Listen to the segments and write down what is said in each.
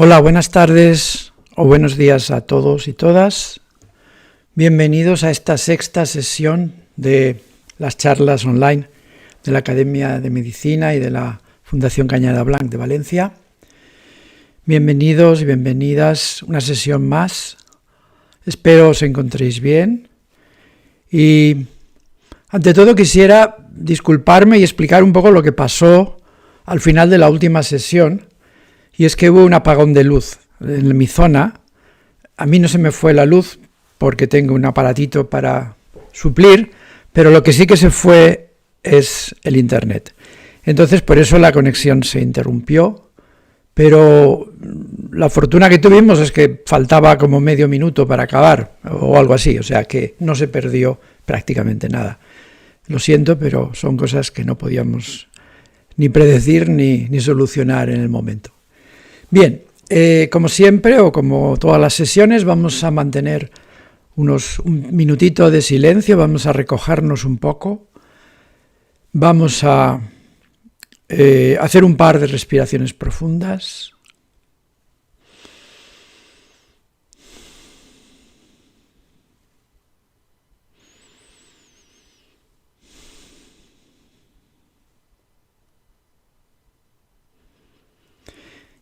Hola, buenas tardes o buenos días a todos y todas. Bienvenidos a esta sexta sesión de las charlas online de la Academia de Medicina y de la Fundación Cañada Blanc de Valencia. Bienvenidos y bienvenidas, una sesión más. Espero os encontréis bien. Y ante todo quisiera disculparme y explicar un poco lo que pasó al final de la última sesión. Y es que hubo un apagón de luz en mi zona. A mí no se me fue la luz porque tengo un aparatito para suplir, pero lo que sí que se fue es el internet. Entonces por eso la conexión se interrumpió, pero la fortuna que tuvimos es que faltaba como medio minuto para acabar o algo así, o sea que no se perdió prácticamente nada. Lo siento, pero son cosas que no podíamos ni predecir ni solucionar en el momento. Bien, como siempre o como todas las sesiones vamos a mantener un minutito de silencio, vamos a recogernos un poco, vamos a hacer un par de respiraciones profundas.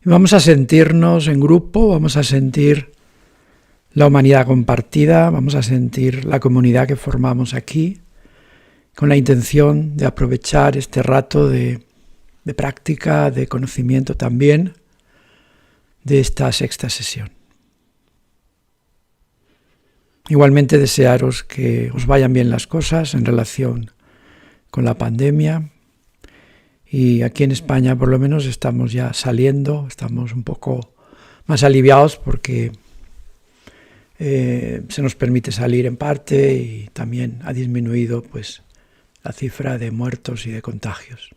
Vamos a sentirnos en grupo, vamos a sentir la humanidad compartida, vamos a sentir la comunidad que formamos aquí, con la intención de aprovechar este rato de práctica, de conocimiento también, de esta sexta sesión. Igualmente desearos que os vayan bien las cosas en relación con la pandemia. Y aquí en España por lo menos estamos ya saliendo, estamos un poco más aliviados porque se nos permite salir en parte y también ha disminuido pues, la cifra de muertos y de contagios.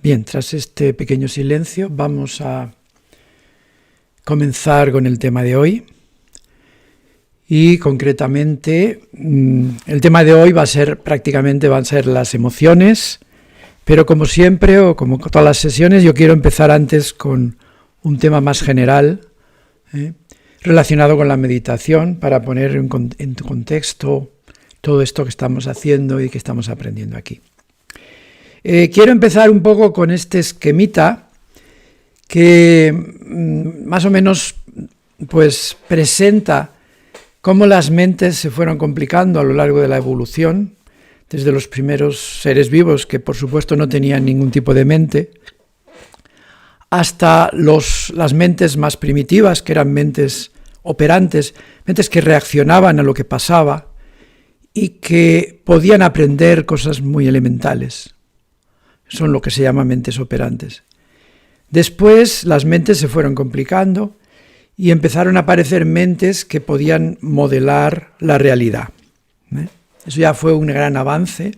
Bien, tras este pequeño silencio vamos a comenzar con el tema de hoy y concretamente el tema de hoy van a ser las emociones, pero como siempre o como todas las sesiones yo quiero empezar antes con un tema más general relacionado con la meditación para poner en contexto todo esto que estamos haciendo y que estamos aprendiendo aquí. Quiero empezar un poco con este esquemita que más o menos pues, presenta cómo las mentes se fueron complicando a lo largo de la evolución, desde los primeros seres vivos que por supuesto no tenían ningún tipo de mente, hasta las mentes más primitivas, que eran mentes operantes, mentes que reaccionaban a lo que pasaba y que podían aprender cosas muy elementales. Son lo que se llama mentes operantes. Después las mentes se fueron complicando y empezaron a aparecer mentes que podían modelar la realidad. Eso ya fue un gran avance.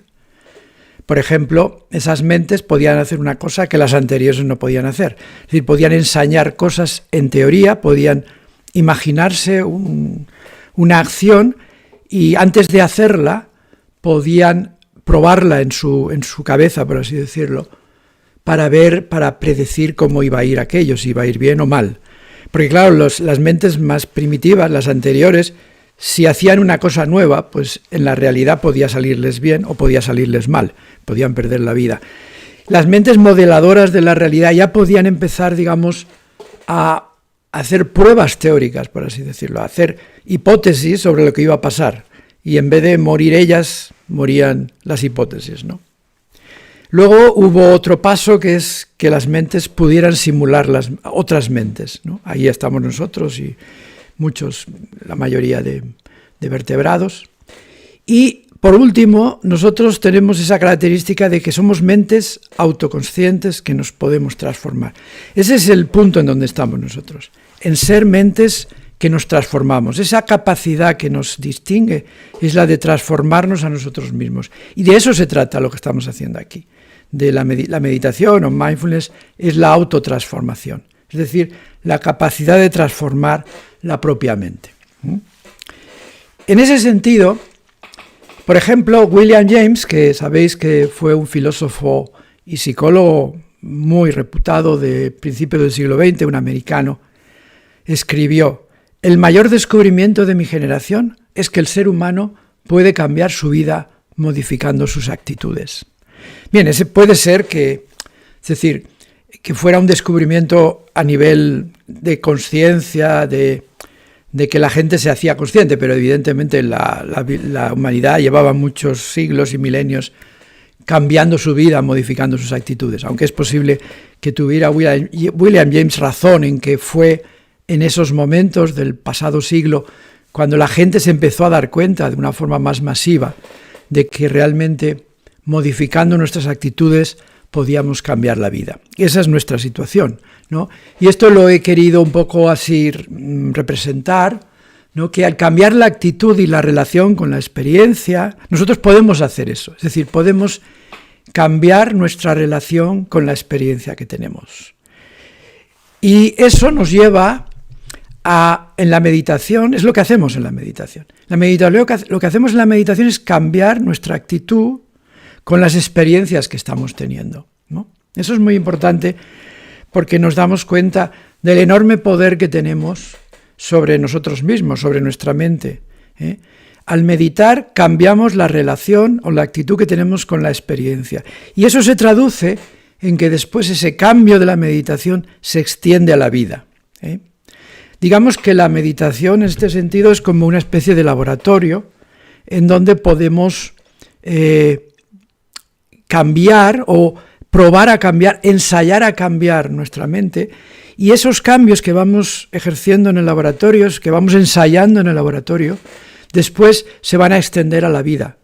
Por ejemplo, esas mentes podían hacer una cosa que las anteriores no podían hacer. Es decir, podían ensayar cosas en teoría, podían imaginarse una acción y antes de hacerla podían probarla en su cabeza, por así decirlo, para predecir cómo iba a ir aquello, si iba a ir bien o mal. Porque claro, las mentes más primitivas, las anteriores, si hacían una cosa nueva, pues en la realidad podía salirles bien o podía salirles mal, podían perder la vida. Las mentes modeladoras de la realidad ya podían empezar, digamos, a hacer pruebas teóricas, por así decirlo, a hacer hipótesis sobre lo que iba a pasar. Y en vez de morir ellas, morían las hipótesis, ¿no? Luego hubo otro paso, que es que las mentes pudieran simular las otras mentes, ¿no? Ahí estamos nosotros y muchos, la mayoría de vertebrados. Y por último, nosotros tenemos esa característica de que somos mentes autoconscientes que nos podemos transformar. Ese es el punto en donde estamos nosotros, en ser mentes que nos transformamos. Esa capacidad que nos distingue es la de transformarnos a nosotros mismos. Y de eso se trata lo que estamos haciendo aquí. De la meditación o mindfulness es la autotransformación, es decir, la capacidad de transformar la propia mente. En ese sentido, por ejemplo, William James, que sabéis que fue un filósofo y psicólogo muy reputado de principios del siglo XX, un americano, escribió: el mayor descubrimiento de mi generación es que el ser humano puede cambiar su vida modificando sus actitudes. Bien, ese puede ser que fuera un descubrimiento a nivel de conciencia, de que la gente se hacía consciente, pero evidentemente la humanidad llevaba muchos siglos y milenios cambiando su vida, modificando sus actitudes, aunque es posible que tuviera William James razón en que fue en esos momentos del pasado siglo cuando la gente se empezó a dar cuenta de una forma más masiva de que realmente modificando nuestras actitudes podíamos cambiar la vida. Esa es nuestra situación, ¿no? Y esto lo he querido un poco así representar, ¿no? Que al cambiar la actitud y la relación con la experiencia, nosotros podemos hacer eso. Es decir, podemos cambiar nuestra relación con la experiencia que tenemos. Y eso nos lleva en la meditación, es lo que hacemos en la meditación. Lo que hacemos en la meditación es cambiar nuestra actitud con las experiencias que estamos teniendo, ¿no? Eso es muy importante porque nos damos cuenta del enorme poder que tenemos sobre nosotros mismos, sobre nuestra mente, ¿eh? Al meditar cambiamos la relación o la actitud que tenemos con la experiencia. Y eso se traduce en que después ese cambio de la meditación se extiende a la vida, ¿eh? Digamos que la meditación en este sentido es como una especie de laboratorio en donde podemos cambiar o probar a cambiar, ensayar a cambiar nuestra mente, y esos cambios que vamos ejerciendo en el laboratorio, que vamos ensayando en el laboratorio, después se van a extender a la vida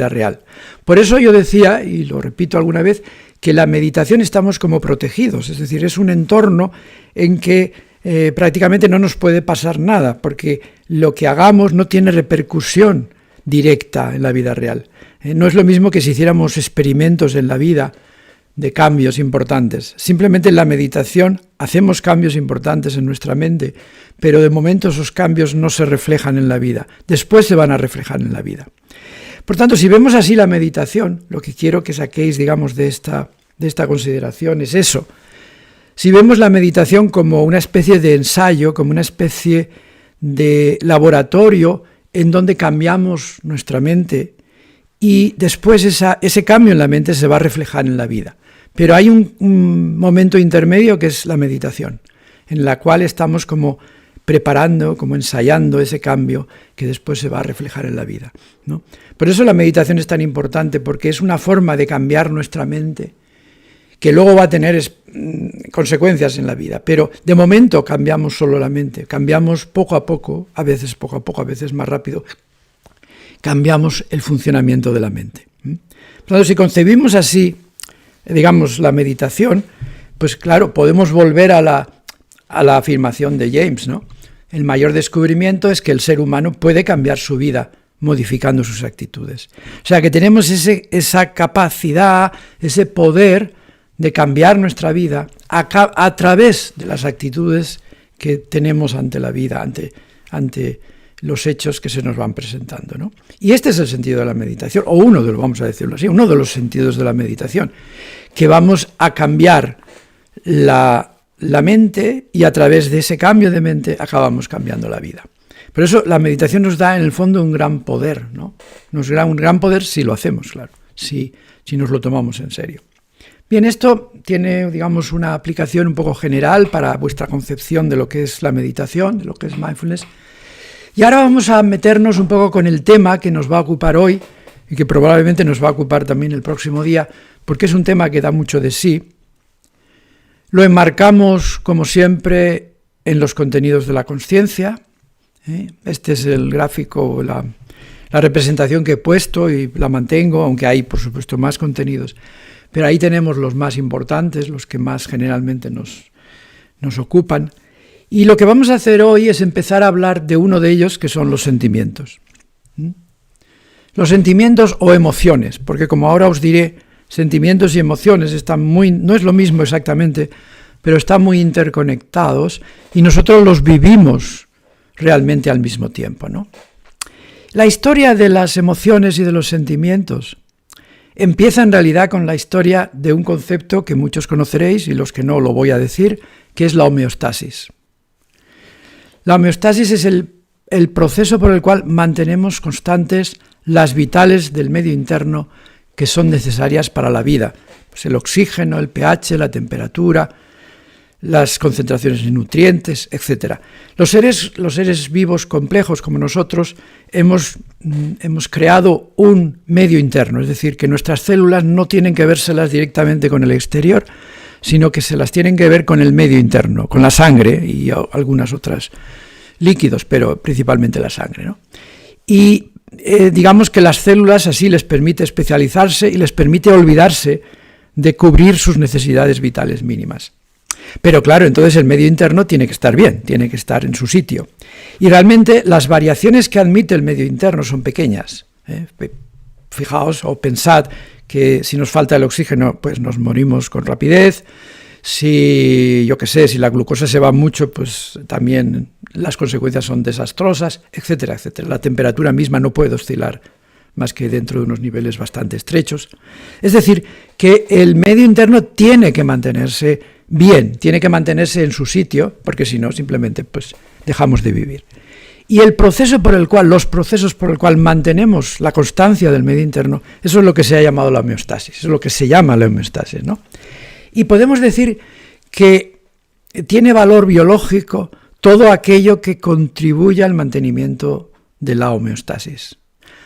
real. Por eso yo decía, y lo repito alguna vez, que la meditación estamos como protegidos, es decir, es un entorno en que prácticamente no nos puede pasar nada, porque lo que hagamos no tiene repercusión directa en la vida real. No es lo mismo que si hiciéramos experimentos en la vida de cambios importantes. Simplemente en la meditación hacemos cambios importantes en nuestra mente, pero de momento esos cambios no se reflejan en la vida. Después se van a reflejar en la vida. Por tanto, si vemos así la meditación, lo que quiero que saquéis, digamos, de esta consideración es eso. Si vemos la meditación como una especie de ensayo, como una especie de laboratorio en donde cambiamos nuestra mente y después ese cambio en la mente se va a reflejar en la vida. Pero hay un momento intermedio que es la meditación, en la cual estamos como preparando, como ensayando ese cambio que después se va a reflejar en la vida, ¿no? Por eso la meditación es tan importante, porque es una forma de cambiar nuestra mente que luego va a tener consecuencias en la vida. Pero de momento cambiamos solo la mente, cambiamos poco a poco, a veces más rápido, cambiamos el funcionamiento de la mente. Por lo tanto, si concebimos así, digamos, la meditación, pues claro, podemos volver a la afirmación de James, ¿no? El mayor descubrimiento es que el ser humano puede cambiar su vida modificando sus actitudes. O sea, que tenemos esa capacidad, ese poder de cambiar nuestra vida a través de las actitudes que tenemos ante la vida, ante los hechos que se nos van presentando, ¿no? Y este es el sentido de la meditación, o vamos a decirlo así, uno de los sentidos de la meditación, que vamos a cambiar la mente y a través de ese cambio de mente acabamos cambiando la vida. Por eso la meditación nos da en el fondo un gran poder, ¿no? Nos da un gran poder si lo hacemos, claro, si nos lo tomamos en serio. Bien, esto tiene, digamos, una aplicación un poco general para vuestra concepción de lo que es la meditación, de lo que es mindfulness. Y ahora vamos a meternos un poco con el tema que nos va a ocupar hoy y que probablemente nos va a ocupar también el próximo día, porque es un tema que da mucho de sí. Lo enmarcamos, como siempre, en los contenidos de la consciencia. Este es el gráfico, la representación que he puesto y la mantengo, aunque hay, por supuesto, más contenidos. Pero ahí tenemos los más importantes, los que más generalmente nos ocupan. Y lo que vamos a hacer hoy es empezar a hablar de uno de ellos, que son los sentimientos. Los sentimientos o emociones, porque como ahora os diré, sentimientos y emociones no es lo mismo exactamente, pero están muy interconectados y nosotros los vivimos realmente al mismo tiempo, ¿no? La historia de las emociones y de los sentimientos empieza en realidad con la historia de un concepto que muchos conoceréis y los que no lo voy a decir, que es la homeostasis. La homeostasis es el proceso por el cual mantenemos constantes las vitales del medio interno que son necesarias para la vida. Pues el oxígeno, el pH, la temperatura, las concentraciones de nutrientes, etc. Los seres vivos complejos como nosotros hemos creado un medio interno, es decir, que nuestras células no tienen que vérselas directamente con el exterior, sino que se las tienen que ver con el medio interno, con la sangre y algunas otras líquidos, pero principalmente la sangre, ¿no? Y digamos que las células así les permite especializarse y les permite olvidarse de cubrir sus necesidades vitales mínimas. Pero claro, entonces el medio interno tiene que estar bien, tiene que estar en su sitio. Y realmente las variaciones que admite el medio interno son pequeñas. Fijaos o pensad que si nos falta el oxígeno, pues nos morimos con rapidez. Si la glucosa se va mucho, pues también las consecuencias son desastrosas, etcétera, etcétera. La temperatura misma no puede oscilar más que dentro de unos niveles bastante estrechos. Es decir, que el medio interno tiene que mantenerse bien, tiene que mantenerse en su sitio, porque si no, simplemente pues dejamos de vivir. Y los procesos por el cual mantenemos la constancia del medio interno, eso es lo que se ha llamado la homeostasis, eso es lo que se llama la homeostasis, ¿no? Y podemos decir que tiene valor biológico todo aquello que contribuye al mantenimiento de la homeostasis.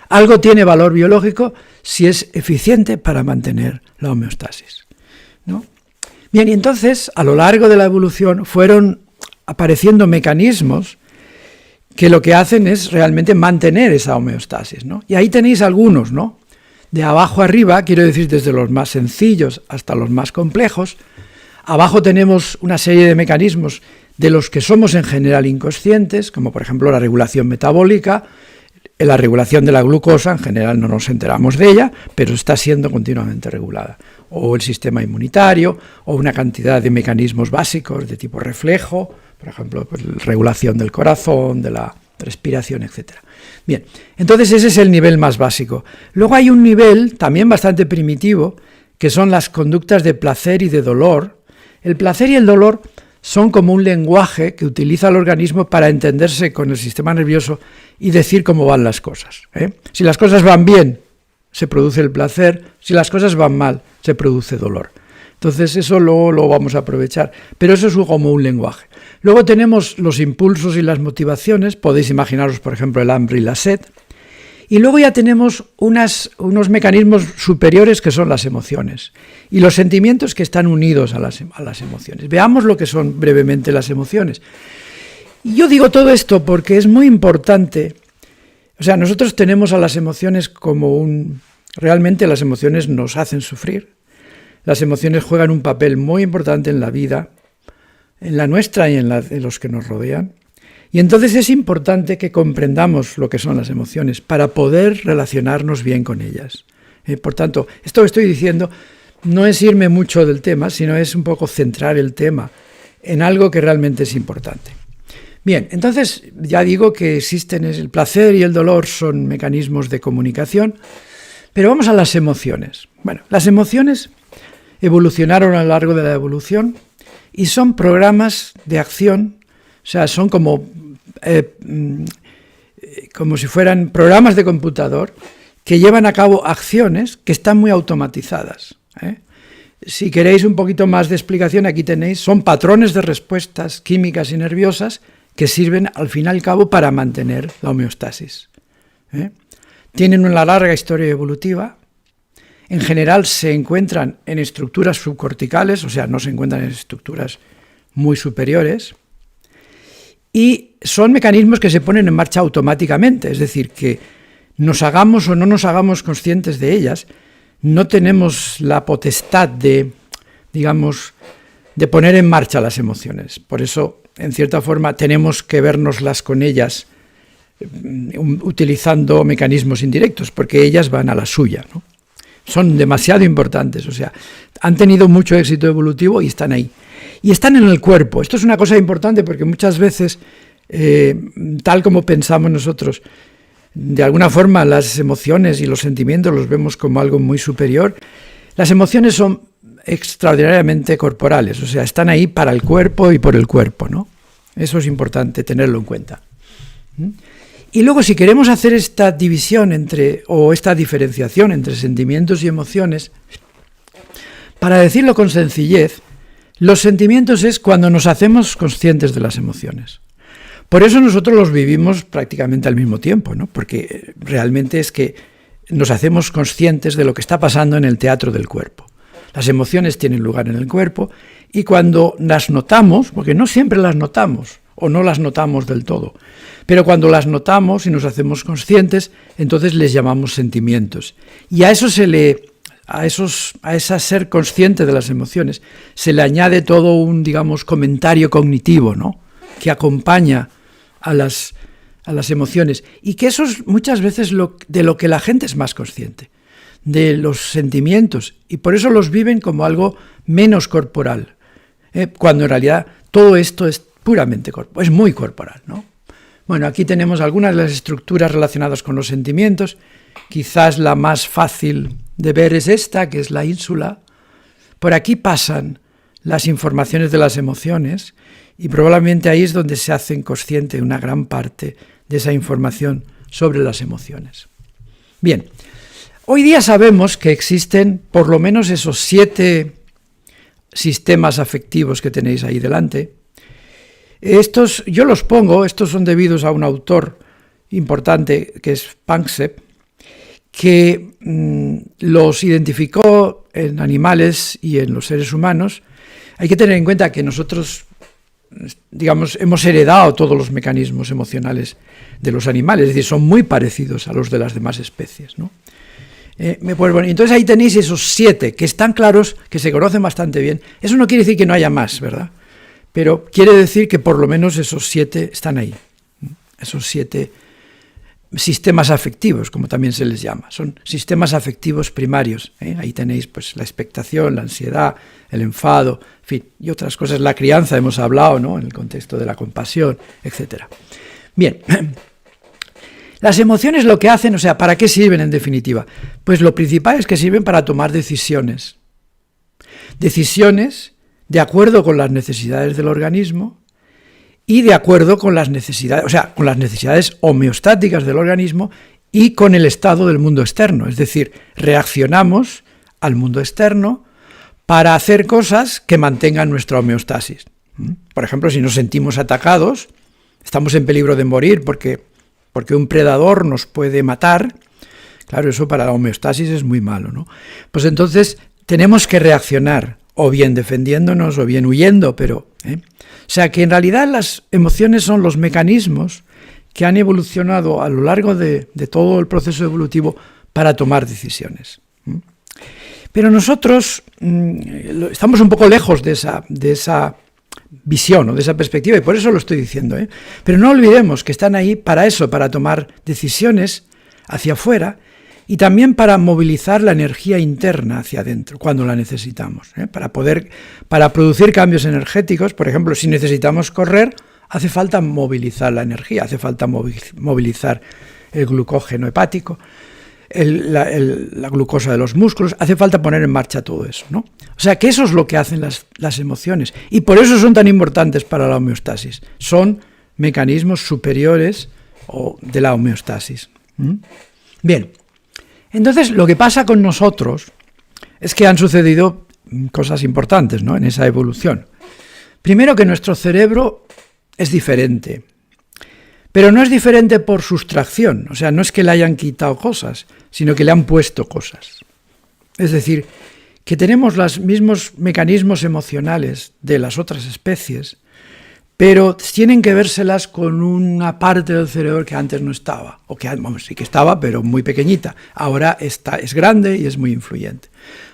Algo tiene valor biológico si es eficiente para mantener la homeostasis, ¿no? Bien, y entonces, a lo largo de la evolución, fueron apareciendo mecanismos que lo que hacen es realmente mantener esa homeostasis, ¿no? Y ahí tenéis algunos, ¿no? De abajo arriba, quiero decir desde los más sencillos hasta los más complejos. Abajo tenemos una serie de mecanismos de los que somos en general inconscientes, como por ejemplo la regulación metabólica, la regulación de la glucosa, en general no nos enteramos de ella, pero está siendo continuamente regulada. O el sistema inmunitario, o una cantidad de mecanismos básicos de tipo reflejo, por ejemplo, pues, regulación del corazón, de la respiración, etc. Bien, entonces ese es el nivel más básico. Luego hay un nivel también bastante primitivo, que son las conductas de placer y de dolor. El placer y el dolor son como un lenguaje que utiliza el organismo para entenderse con el sistema nervioso y decir cómo van las cosas. Si las cosas van bien, se produce el placer; si las cosas van mal, se produce dolor. Entonces eso luego lo vamos a aprovechar, pero eso es como un lenguaje. Luego tenemos los impulsos y las motivaciones, podéis imaginaros por ejemplo el hambre y la sed, y luego ya tenemos unos mecanismos superiores que son las emociones y los sentimientos que están unidos a las emociones. Veamos lo que son brevemente las emociones. Y yo digo todo esto porque es muy importante. O sea, nosotros tenemos a las emociones realmente las emociones nos hacen sufrir. Las emociones juegan un papel muy importante en la vida, en la nuestra y en la de los que nos rodean. Y entonces es importante que comprendamos lo que son las emociones para poder relacionarnos bien con ellas. Por tanto, esto que estoy diciendo no es irme mucho del tema, sino es un poco centrar el tema en algo que realmente es importante. Bien, entonces ya digo que existen el placer y el dolor, son mecanismos de comunicación, pero vamos a las emociones. Bueno, las emociones evolucionaron a lo largo de la evolución y son programas de acción, o sea, son como si fueran programas de computador que llevan a cabo acciones que están muy automatizadas. Si queréis un poquito más de explicación, aquí tenéis, son patrones de respuestas químicas y nerviosas que sirven al fin y al cabo para mantener la homeostasis. Tienen una larga historia evolutiva. En general se encuentran en estructuras subcorticales, o sea, no se encuentran en estructuras muy superiores. Y son mecanismos que se ponen en marcha automáticamente, es decir, que nos hagamos o no nos hagamos conscientes de ellas, no tenemos la potestad de, digamos, de poner en marcha las emociones. Por eso, en cierta forma, tenemos que vernoslas con ellas utilizando mecanismos indirectos, porque ellas van a la suya, ¿no? Son demasiado importantes, o sea, han tenido mucho éxito evolutivo y están ahí. Y están en el cuerpo. Esto es una cosa importante porque muchas veces, tal como pensamos nosotros, de alguna forma las emociones y los sentimientos los vemos como algo muy superior. Las emociones son extraordinariamente corporales, o sea, están ahí para el cuerpo y por el cuerpo, ¿no? Eso es importante tenerlo en cuenta. Y luego, si queremos hacer esta división o esta diferenciación entre sentimientos y emociones, para decirlo con sencillez, los sentimientos es cuando nos hacemos conscientes de las emociones. Por eso nosotros los vivimos prácticamente al mismo tiempo, ¿no? Porque realmente es que nos hacemos conscientes de lo que está pasando en el teatro del cuerpo. Las emociones tienen lugar en el cuerpo y cuando las notamos, porque no siempre las notamos o no las notamos del todo, pero cuando las notamos y nos hacemos conscientes, entonces les llamamos sentimientos. Y a eso a esa ser consciente de las emociones se le añade todo un, digamos, comentario cognitivo, ¿no? Que acompaña a las emociones, y que eso es muchas veces de lo que la gente es más consciente, de los sentimientos, y por eso los viven como algo menos corporal, cuando en realidad todo esto es puramente corporal, es muy corporal, ¿no? Bueno, aquí tenemos algunas de las estructuras relacionadas con los sentimientos. Quizás la más fácil de ver es esta, que es la ínsula. Por aquí pasan las informaciones de las emociones, y probablemente ahí es donde se hacen consciente una gran parte de esa información sobre las emociones. Bien, hoy día sabemos que existen por lo menos esos 7 sistemas afectivos que tenéis ahí delante. Estos, yo los pongo, estos son debidos a un autor importante que es Panksepp, que los identificó en animales y en los seres humanos. Hay que tener en cuenta que nosotros, digamos, hemos heredado todos los mecanismos emocionales de los animales, es decir, son muy parecidos a los de las demás especies, ¿no? Entonces ahí tenéis esos 7 que están claros, que se conocen bastante bien. Eso no quiere decir que no haya más, ¿verdad? Pero quiere decir que por lo menos esos 7 están ahí, esos 7 sistemas afectivos, como también se les llama. Son sistemas afectivos primarios. Ahí tenéis pues la expectación, la ansiedad, el enfado, en fin, y otras cosas. La crianza hemos hablado, ¿no? En el contexto de la compasión, etc. Bien, las emociones lo que hacen, o sea, ¿para qué sirven en definitiva? Pues lo principal es que sirven para tomar decisiones. Decisiones de acuerdo con las necesidades del organismo y de acuerdo con las necesidades, o sea, con las necesidades homeostáticas del organismo y con el estado del mundo externo. Es decir, reaccionamos al mundo externo para hacer cosas que mantengan nuestra homeostasis. Por ejemplo, si nos sentimos atacados, estamos en peligro de morir porque un predador nos puede matar. Claro, eso para la homeostasis es muy malo, ¿no? Pues entonces tenemos que reaccionar, o bien defendiéndonos o bien huyendo, pero... O sea que en realidad las emociones son los mecanismos que han evolucionado a lo largo de todo el proceso evolutivo para tomar decisiones. Pero nosotros estamos un poco lejos de esa visión o de esa perspectiva, y por eso lo estoy diciendo, Pero no olvidemos que están ahí para eso, para tomar decisiones hacia afuera, y también para movilizar la energía interna hacia adentro, cuando la necesitamos, para producir cambios energéticos. Por ejemplo, si necesitamos correr, hace falta movilizar la energía, hace falta movilizar el glucógeno hepático. la glucosa de los músculos, hace falta poner en marcha todo eso, ¿no? O sea, que eso es lo que hacen las emociones, y por eso son tan importantes para la homeostasis. Son mecanismos superiores de la homeostasis. Bien, entonces lo que pasa con nosotros es que han sucedido cosas importantes, ¿no?, en esa evolución. Primero, que nuestro cerebro es diferente, pero no es diferente por sustracción, o sea, no es que le hayan quitado cosas, sino que le han puesto cosas. Es decir, que tenemos los mismos mecanismos emocionales de las otras especies, pero tienen que vérselas con una parte del cerebro que antes no estaba, o que sí que estaba, pero muy pequeñita. Ahora es grande y es muy influyente.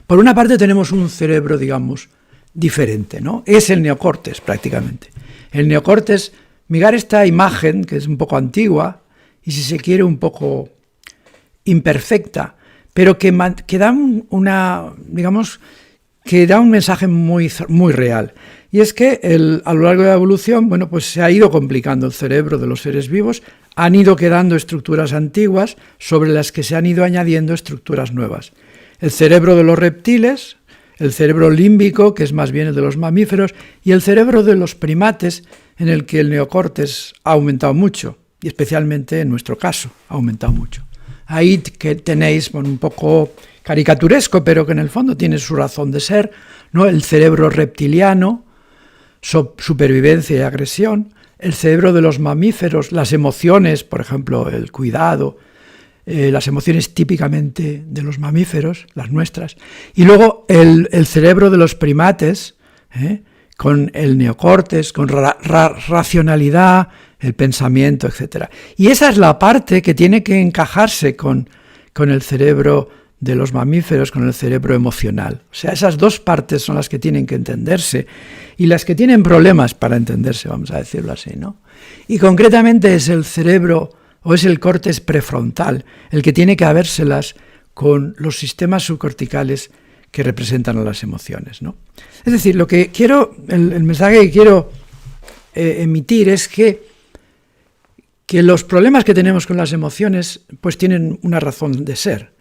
Por una parte tenemos un cerebro, digamos, diferente, ¿no? Es el neocórtex, prácticamente. El neocórtex, mirar esta imagen, que es un poco antigua, y si se quiere un poco imperfecta, pero que da que da un mensaje muy, muy real. Y es que a lo largo de la evolución, bueno, pues se ha ido complicando el cerebro de los seres vivos, han ido quedando estructuras antiguas sobre las que se han ido añadiendo estructuras nuevas. El cerebro de los reptiles, el cerebro límbico, que es más bien el de los mamíferos, y el cerebro de los primates, en el que el neocórtex ha aumentado mucho, y especialmente en nuestro caso ha aumentado mucho. Ahí que tenéis, bueno, un poco caricaturesco, pero que en el fondo tiene su razón de ser, ¿no?, el cerebro reptiliano, supervivencia y agresión, el cerebro de los mamíferos, las emociones, por ejemplo, el cuidado, las emociones típicamente de los mamíferos, las nuestras, y luego el cerebro de los primates, con el neocórtex, con racionalidad, el pensamiento, etc. Y esa es la parte que tiene que encajarse con el cerebro de los mamíferos, con el cerebro emocional. O sea, esas dos partes son las que tienen que entenderse y las que tienen problemas para entenderse, vamos a decirlo así, ¿no? Y concretamente es el cerebro o es el córtex prefrontal el que tiene que habérselas con los sistemas subcorticales que representan a las emociones, ¿no? Es decir, lo que quiero, el mensaje que quiero emitir es que los problemas que tenemos con las emociones pues tienen una razón de ser.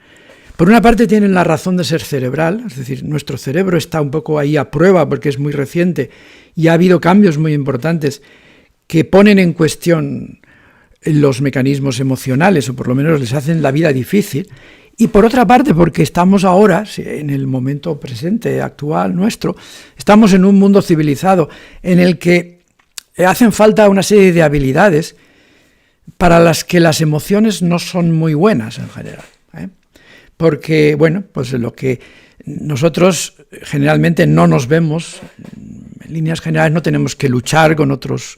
Por una parte tienen la razón de ser cerebral, es decir, nuestro cerebro está un poco ahí a prueba porque es muy reciente y ha habido cambios muy importantes que ponen en cuestión los mecanismos emocionales, o por lo menos les hacen la vida difícil. Y por otra parte, porque estamos ahora, en el momento presente, actual nuestro, estamos en un mundo civilizado en el que hacen falta una serie de habilidades para las que las emociones no son muy buenas en general, Porque, bueno, pues lo que nosotros generalmente no nos vemos, en líneas generales no tenemos que luchar con otros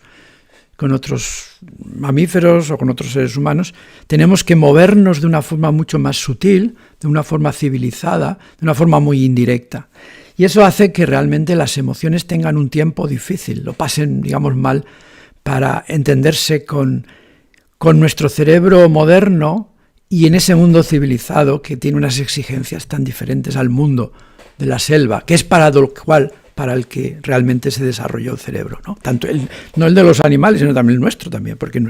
mamíferos o con otros seres humanos, tenemos que movernos de una forma mucho más sutil, de una forma civilizada, de una forma muy indirecta. Y eso hace que realmente las emociones tengan un tiempo difícil, lo pasen, digamos, mal, para entenderse con nuestro cerebro moderno y en ese mundo civilizado que tiene unas exigencias tan diferentes al mundo de la selva, que es para el que realmente se desarrolló el cerebro, ¿no? Tanto no el de los animales, sino también el nuestro también, porque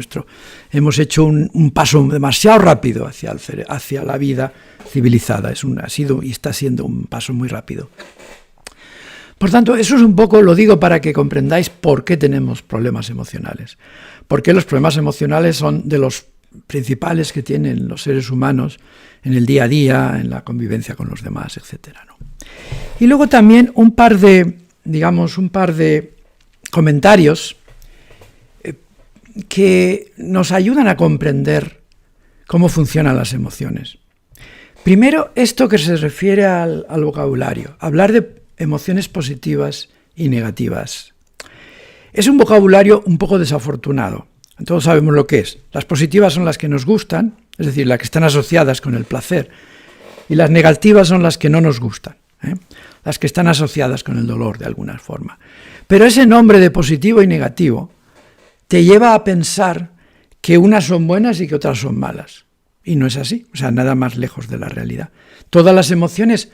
hemos hecho un paso demasiado rápido hacia la vida civilizada. Ha sido y está siendo un paso muy rápido. Por tanto, eso es un poco, lo digo para que comprendáis por qué tenemos problemas emocionales. Porque los problemas emocionales son de los principales que tienen los seres humanos en el día a día, en la convivencia con los demás, etcétera, ¿no? Y luego también un par de comentarios que nos ayudan a comprender cómo funcionan las emociones. Primero, esto que se refiere al vocabulario, hablar de emociones positivas y negativas. Es un vocabulario un poco desafortunado. Todos sabemos lo que es. Las positivas son las que nos gustan, es decir, las que están asociadas con el placer, y las negativas son las que no nos gustan, las que están asociadas con el dolor de alguna forma. Pero ese nombre de positivo y negativo te lleva a pensar que unas son buenas y que otras son malas. Y no es así, o sea, nada más lejos de la realidad. Todas las emociones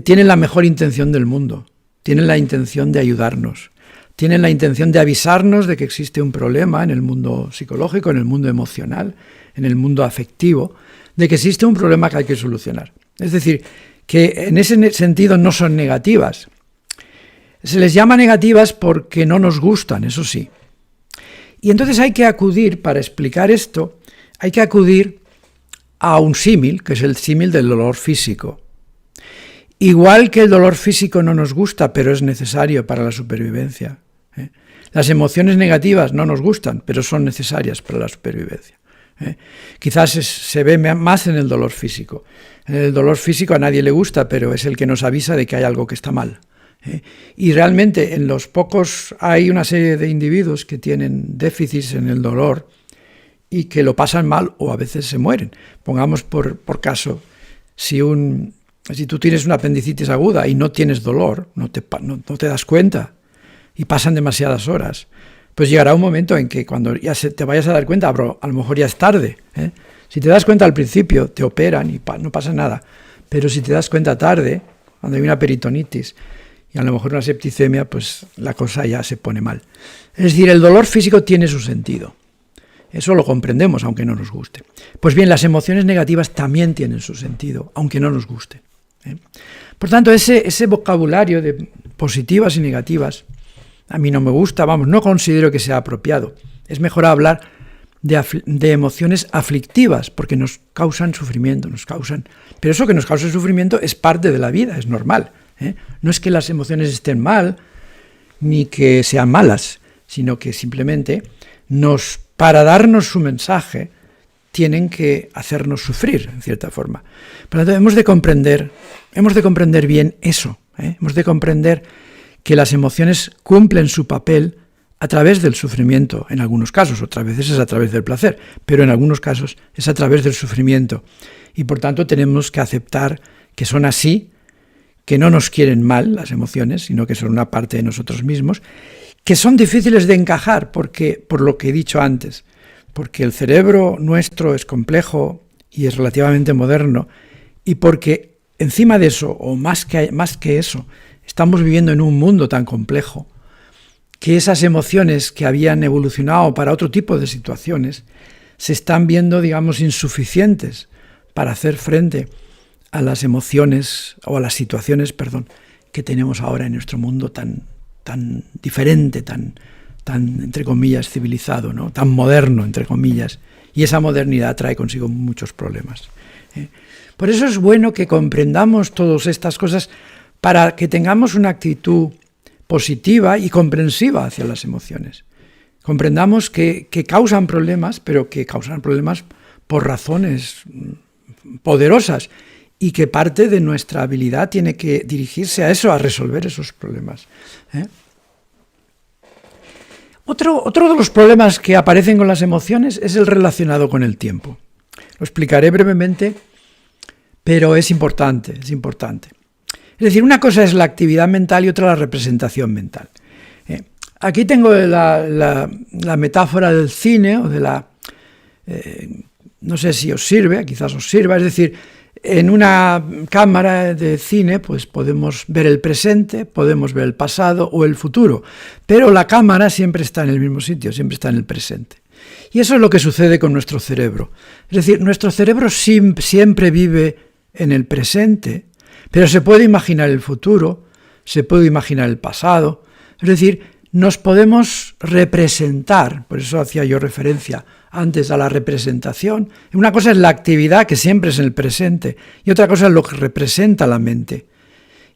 tienen la mejor intención del mundo, tienen la intención de ayudarnos, tienen la intención de avisarnos de que existe un problema en el mundo psicológico, en el mundo emocional, en el mundo afectivo, de que existe un problema que hay que solucionar. Es decir, que en ese sentido no son negativas. Se les llama negativas porque no nos gustan, eso sí. Y entonces hay que acudir, para explicar esto, hay que acudir a un símil, que es el símil del dolor físico. Igual que el dolor físico no nos gusta, pero es necesario para la supervivencia. Las emociones negativas no nos gustan, pero son necesarias para la supervivencia. Quizás se ve más en el dolor físico. En el dolor físico a nadie le gusta, pero es el que nos avisa de que hay algo que está mal. Y realmente en los pocos hay una serie de individuos que tienen déficits en el dolor y que lo pasan mal o a veces se mueren. Pongamos por caso, si tú tienes una apendicitis aguda y no tienes dolor, no te das cuenta y pasan demasiadas horas, pues llegará un momento en que cuando ya te vayas a dar cuenta, a lo mejor ya es tarde. Si te das cuenta al principio, te operan y no pasa nada. Pero si te das cuenta tarde, cuando hay una peritonitis y a lo mejor una septicemia, pues la cosa ya se pone mal. Es decir, el dolor físico tiene su sentido. Eso lo comprendemos, aunque no nos guste. Pues bien, las emociones negativas también tienen su sentido, aunque no nos guste. Por tanto, ese vocabulario de positivas y negativas, a mí no me gusta, no considero que sea apropiado. Es mejor hablar de emociones aflictivas, porque nos causan sufrimiento, pero eso que nos causa sufrimiento es parte de la vida, es normal. No es que las emociones estén mal, ni que sean malas, sino que simplemente para darnos su mensaje, tienen que hacernos sufrir, en cierta forma. Por lo tanto, hemos de comprender bien eso. Hemos de comprender que las emociones cumplen su papel a través del sufrimiento, en algunos casos, otras veces es a través del placer, pero en algunos casos es a través del sufrimiento. Y por tanto tenemos que aceptar que son así, que no nos quieren mal las emociones, sino que son una parte de nosotros mismos, que son difíciles de encajar, por lo que he dicho antes, porque el cerebro nuestro es complejo y es relativamente moderno, y porque encima de eso, o más que eso, estamos viviendo en un mundo tan complejo, que esas emociones que habían evolucionado para otro tipo de situaciones se están viendo, digamos, insuficientes para hacer frente a las emociones, o a las situaciones, que tenemos ahora en nuestro mundo tan diferente, tan entre comillas, civilizado, ¿no? Tan moderno, entre comillas. Y esa modernidad trae consigo muchos problemas. Por eso es bueno que comprendamos todas estas cosas para que tengamos una actitud positiva y comprensiva hacia las emociones. Comprendamos que causan problemas, pero que causan problemas por razones poderosas y que parte de nuestra habilidad tiene que dirigirse a eso, a resolver esos problemas. Otro de los problemas que aparecen con las emociones es el relacionado con el tiempo. Lo explicaré brevemente, pero es importante. Es decir, una cosa es la actividad mental y otra la representación mental. Aquí tengo la metáfora del cine, o de no sé si os sirve, quizás os sirva, es decir, en una cámara de cine pues podemos ver el presente, podemos ver el pasado o el futuro, pero la cámara siempre está en el mismo sitio, siempre está en el presente. Y eso es lo que sucede con nuestro cerebro. Es decir, nuestro cerebro siempre vive en el presente, pero se puede imaginar el futuro, se puede imaginar el pasado. Es decir, nos podemos representar, por eso hacía yo referencia antes a la representación. Una cosa es la actividad, que siempre es en el presente, y otra cosa es lo que representa la mente.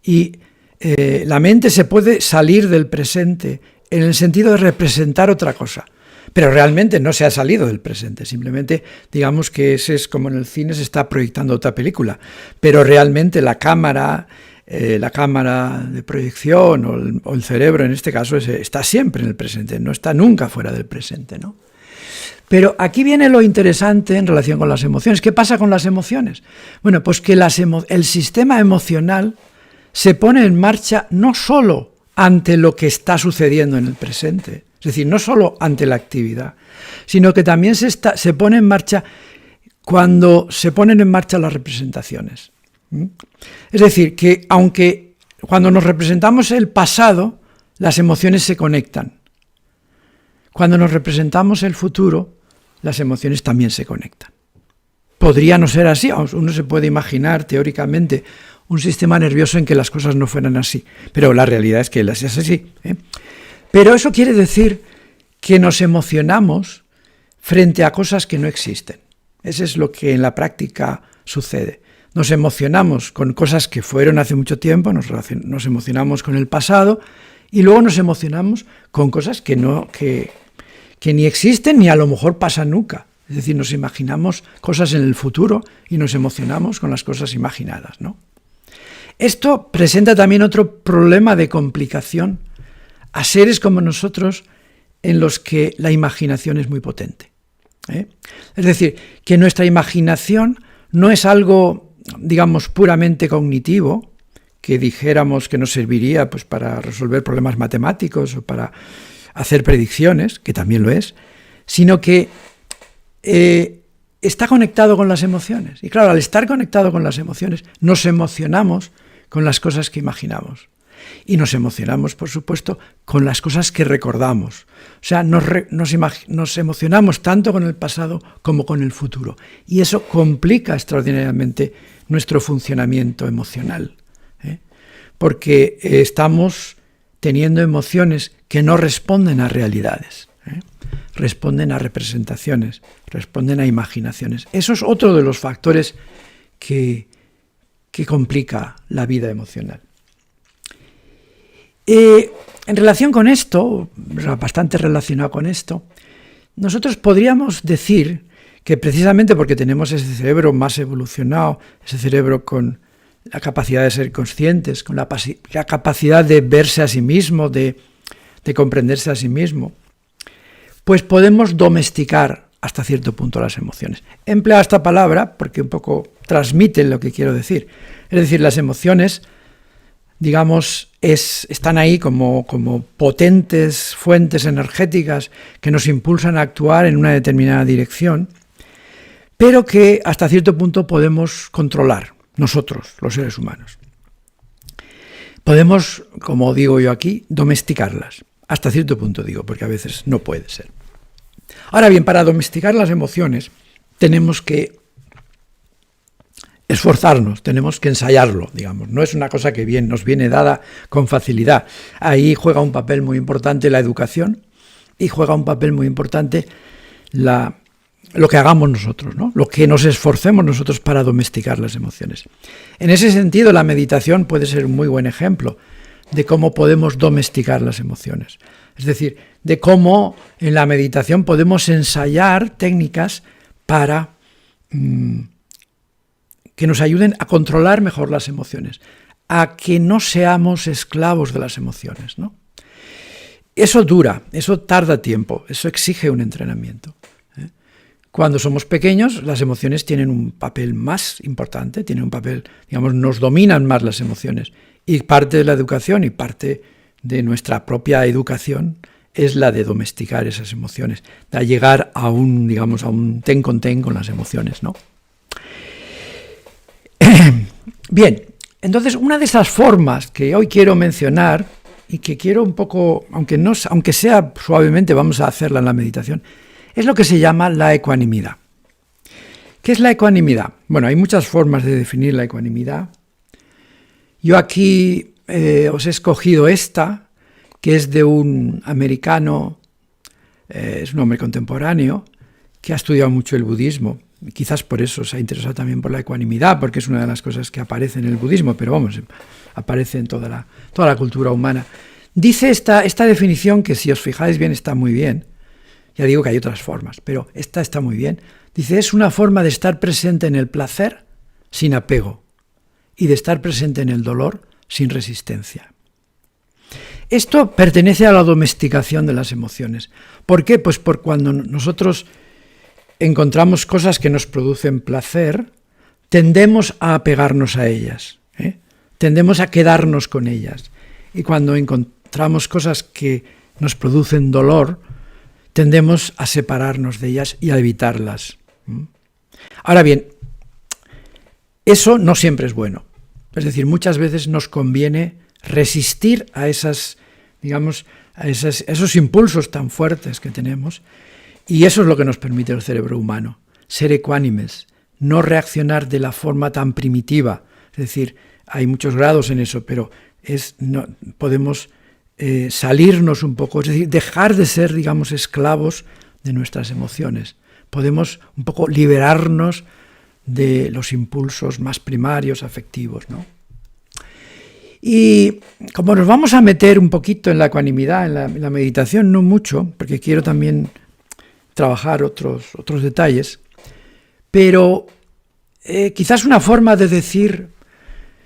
Y la mente se puede salir del presente en el sentido de representar otra cosa, pero realmente no se ha salido del presente, simplemente digamos que ese es como en el cine se está proyectando otra película, pero realmente la cámara de proyección o el cerebro en este caso está siempre en el presente, no está nunca fuera del presente, ¿no? Pero aquí viene lo interesante en relación con las emociones. ¿Qué pasa con las emociones? Bueno, pues que el sistema emocional se pone en marcha no solo ante lo que está sucediendo en el presente, es decir, no solo ante la actividad, sino que también se pone en marcha cuando se ponen en marcha las representaciones. Es decir, que aunque cuando nos representamos el pasado, las emociones se conectan. Cuando nos representamos el futuro, las emociones también se conectan. podría no ser así. Uno se puede imaginar teóricamente un sistema nervioso en que las cosas no fueran así, pero la realidad es que es así, ¿eh? Pero eso quiere decir que nos emocionamos frente a cosas que no existen. Eso es lo que en la práctica sucede. Nos emocionamos con cosas que fueron hace mucho tiempo, nos emocionamos con el pasado y luego nos emocionamos con cosas que ni existen ni a lo mejor pasan nunca. Es decir, nos imaginamos cosas en el futuro y nos emocionamos con las cosas imaginadas, ¿no? Esto presenta también otro problema de complicación a seres como nosotros en los que la imaginación es muy potente, ¿eh? Es decir, que nuestra imaginación no es algo, digamos, puramente cognitivo, que dijéramos que nos serviría pues, para resolver problemas matemáticos o para hacer predicciones, que también lo es, sino que está conectado con las emociones. Y claro, al estar conectado con las emociones, nos emocionamos con las cosas que imaginamos. Y nos emocionamos, por supuesto, con las cosas que recordamos. O sea, nos emocionamos tanto con el pasado como con el futuro. Y eso complica extraordinariamente nuestro funcionamiento emocional, ¿eh? Porque estamos teniendo emociones que no responden a realidades, ¿eh? Responden a representaciones, responden a imaginaciones. Eso es otro de los factores que complica la vida emocional. En relación con esto, bastante relacionado con esto, nosotros podríamos decir que precisamente porque tenemos ese cerebro más evolucionado, ese cerebro con la capacidad de ser conscientes, con la capacidad de verse a sí mismo, de comprenderse a sí mismo, pues podemos domesticar hasta cierto punto las emociones. He empleado esta palabra porque un poco transmite lo que quiero decir. Es decir, las emociones, digamos, están ahí como potentes fuentes energéticas que nos impulsan a actuar en una determinada dirección, pero que hasta cierto punto podemos controlar nosotros, los seres humanos. Podemos, como digo yo aquí, domesticarlas. Hasta cierto punto digo, porque a veces no puede ser. Ahora bien, para domesticar las emociones tenemos que esforzarnos, tenemos que ensayarlo, digamos. No es una cosa que nos viene dada con facilidad. Ahí juega un papel muy importante la educación y juega un papel muy importante lo que hagamos nosotros, ¿no? Lo que nos esforcemos nosotros para domesticar las emociones. En ese sentido, la meditación puede ser un muy buen ejemplo de cómo podemos domesticar las emociones. Es decir, de cómo en la meditación podemos ensayar técnicas para que nos ayuden a controlar mejor las emociones, a que no seamos esclavos de las emociones, ¿no? Eso dura, eso tarda tiempo, eso exige un entrenamiento, ¿eh? Cuando somos pequeños, las emociones tienen un papel más importante, tienen un papel, digamos, nos dominan más las emociones. Y parte de la educación y parte de nuestra propia educación es la de domesticar esas emociones, de llegar a un ten con ten con las emociones, ¿no? Bien, entonces una de esas formas que hoy quiero mencionar y que quiero un poco, aunque sea suavemente, vamos a hacerla en la meditación, es lo que se llama la ecuanimidad. ¿Qué es la ecuanimidad? Bueno, hay muchas formas de definir la ecuanimidad. Yo aquí os he escogido esta, que es de un americano, es un hombre contemporáneo, que ha estudiado mucho el budismo. Quizás por eso se ha interesado también por la ecuanimidad, porque es una de las cosas que aparece en el budismo, pero vamos, aparece en toda la cultura humana. Dice esta definición que, si os fijáis bien, está muy bien. Ya digo que hay otras formas, pero esta está muy bien. Dice, es una forma de estar presente en el placer sin apego y de estar presente en el dolor sin resistencia. Esto pertenece a la domesticación de las emociones. ¿Por qué? Pues por cuando nosotros encontramos cosas que nos producen placer, tendemos a apegarnos a ellas, ¿eh? Tendemos a quedarnos con ellas. Y cuando encontramos cosas que nos producen dolor, tendemos a separarnos de ellas y a evitarlas. Ahora bien, eso no siempre es bueno. Es decir, muchas veces nos conviene resistir a esos impulsos tan fuertes que tenemos, y eso es lo que nos permite el cerebro humano, ser ecuánimes, no reaccionar de la forma tan primitiva. Es decir, hay muchos grados en eso, pero podemos salirnos un poco, es decir, dejar de ser, digamos, esclavos de nuestras emociones. Podemos un poco liberarnos de los impulsos más primarios, afectivos, ¿no? Y como nos vamos a meter un poquito en la ecuanimidad, en la meditación, no mucho, porque quiero también trabajar otros detalles, pero quizás una forma de decir,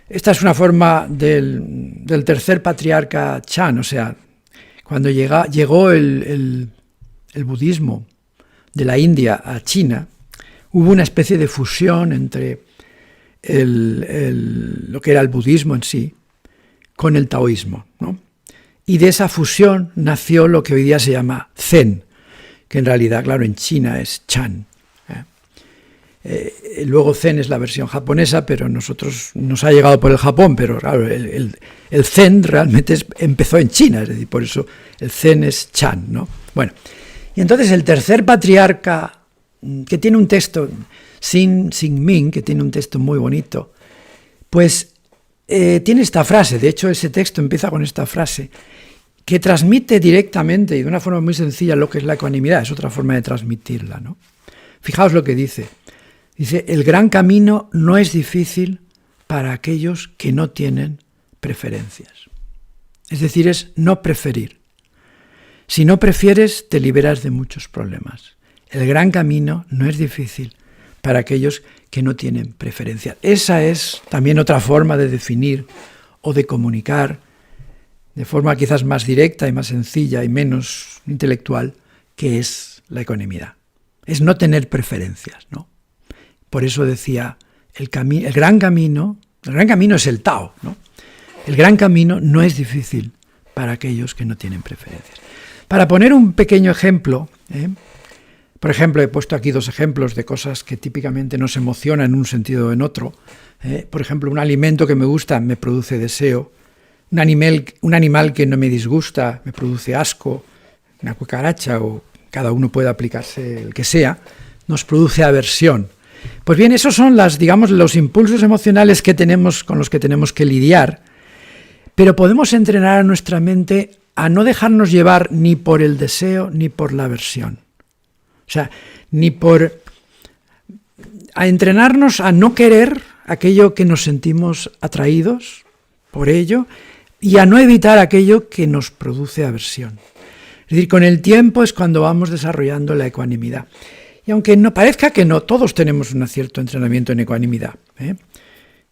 esta es una forma del tercer patriarca Chan, o sea, cuando llegó el budismo de la India a China, hubo una especie de fusión entre lo que era el budismo en sí con el taoísmo, ¿no? Y de esa fusión nació lo que hoy día se llama Zen, que en realidad, claro, en China es Chan. Luego Zen es la versión japonesa, pero nos ha llegado por el Japón, pero claro, el Zen realmente empezó en China, es decir, por eso el Zen es Chan, ¿no? Bueno, y entonces el tercer patriarca, que tiene un texto, Sin Ming, que tiene un texto muy bonito, pues tiene esta frase, de hecho ese texto empieza con esta frase, que transmite directamente y de una forma muy sencilla lo que es la ecuanimidad, es otra forma de transmitirla, ¿no? Fijaos lo que dice. Dice, el gran camino no es difícil para aquellos que no tienen preferencias. Es decir, es no preferir. Si no prefieres, te liberas de muchos problemas. El gran camino no es difícil para aquellos que no tienen preferencias. Esa es también otra forma de definir o de comunicar de forma quizás más directa y más sencilla y menos intelectual, que es la ecuanimidad. Es no tener preferencias, ¿no? Por eso decía, el gran camino es el Tao, ¿no? El gran camino no es difícil para aquellos que no tienen preferencias. Para poner un pequeño ejemplo, por ejemplo, he puesto aquí 2 ejemplos de cosas que típicamente nos emocionan en un sentido o en otro. Por ejemplo, un alimento que me gusta me produce deseo, un animal que no me disgusta me produce asco, una cucaracha, o cada uno puede aplicarse el que sea, nos produce aversión. Pues bien, esos son los impulsos emocionales que tenemos, con los que tenemos que lidiar, pero podemos entrenar a nuestra mente a no dejarnos llevar ni por el deseo ni por la aversión. O sea, a entrenarnos a no querer aquello que nos sentimos atraídos por ello y a no evitar aquello que nos produce aversión. Es decir, con el tiempo es cuando vamos desarrollando la ecuanimidad. Y aunque no parezca que no, todos tenemos un cierto entrenamiento en ecuanimidad.